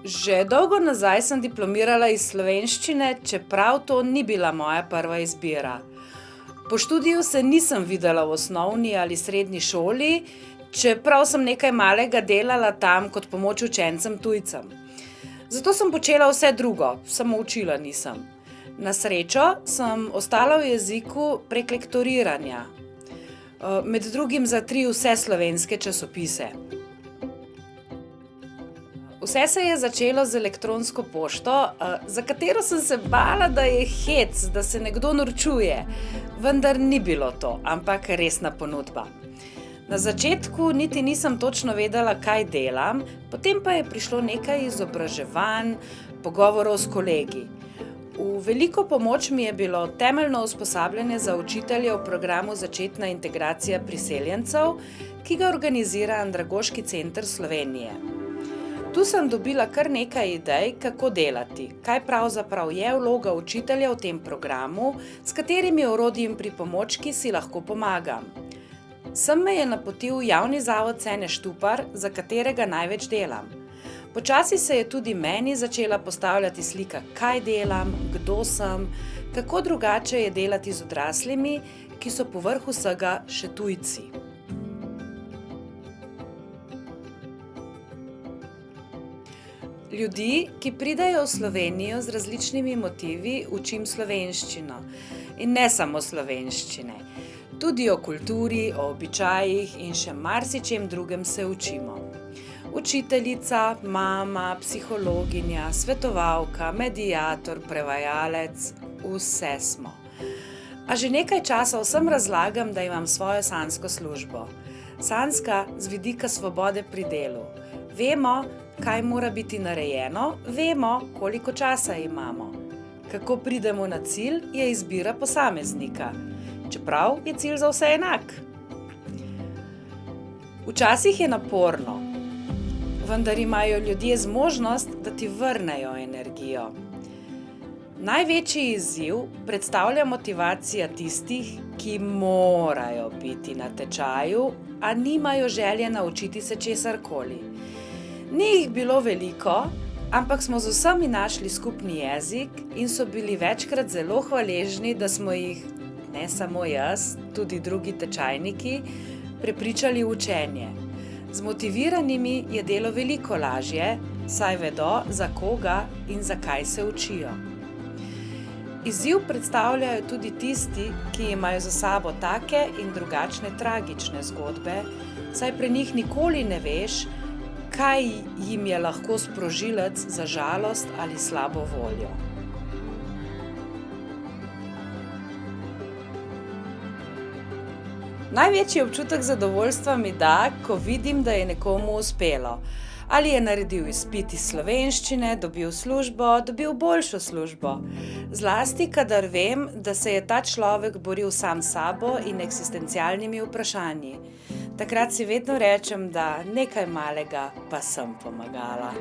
Že dolgo nazaj sem diplomirala iz slovenščine, čeprav to ni bila moja prva izbira. Po študiju se nisem videla v osnovni ali srednji šoli, čeprav sem nekaj malega delala tam kot pomoč učencem tujcem. Zato sem počela vse drugo, samo učila nisem. Na srečo sem ostala v jeziku prek lektoriranja, med drugim za 3 vseslovenske časopise. Vse se je začelo z elektronsko pošto, za katero sem se bala, da je hec, da se nekdo norčuje, vendar ni bilo to, ampak resna ponudba. Na začetku niti nisem točno vedela, kaj delam, potem pa je prišlo nekaj izobraževanj, pogovorov s kolegi. V veliko pomoč mi je bilo temeljno usposabljanje za učitelje v programu Začetna integracija priseljencev, ki ga organizira Andragoški center Slovenije. Tu sem dobila kar nekaj idej, kako delati, kaj pravzaprav je vloga učitelja v tem programu, s katerimi orodji in pripomočki si lahko pomagam. Sem me je napotil javni zavod Cene Štupar, za katerega največ delam. Počasi se je tudi meni začela postavljati slika, kaj delam, kdo sem, kako drugače je delati z odraslimi, ki so povrh vsega še tujci. Ljudi, ki pridejo v Slovenijo z različnimi motivi, učim slovenščino. In ne samo slovenščine. Tudi o kulturi, o običajih in še marsičem drugem se učimo. Učiteljica, mama, psihologinja, svetovalka, mediator, prevajalec, vse smo. A že nekaj časa vsem razlagam, da imam svojo sanjsko službo. Sanjska z vidika svobode pri delu. Vemo, kaj mora biti narejeno, vemo, koliko časa imamo. Kako pridemo na cilj, je izbira posameznika, čeprav je cilj za vse enak. Včasih je naporno, vendar imajo ljudje zmožnost, da ti vrnejo energijo. Največji izziv predstavlja motivacija tistih, ki morajo biti na tečaju, a nimajo želje naučiti se česarkoli. Ni jih bilo veliko, ampak smo z vsemi našli skupni jezik in so bili večkrat zelo hvaležni, da smo jih, ne samo jaz, tudi drugi tečajniki, prepričali v učenje. Z motiviranimi je delo veliko lažje, saj vedo, za koga in zakaj se učijo. Izziv predstavljajo tudi tisti, ki imajo za sabo take in drugačne tragične zgodbe, saj pri njih nikoli ne veš, kaj jim je lahko sprožilec za žalost ali slabo voljo. Največji občutek zadovoljstva mi da, ko vidim, da je nekomu uspelo. Ali je naredil izpit iz slovenščine, dobil službo, dobil boljšo službo. Zlasti, kadar vem, da se je ta človek boril sam s sabo in eksistencialnimi vprašanji. Takrat si vedno rečem, da nekaj malega pa sem pomagala.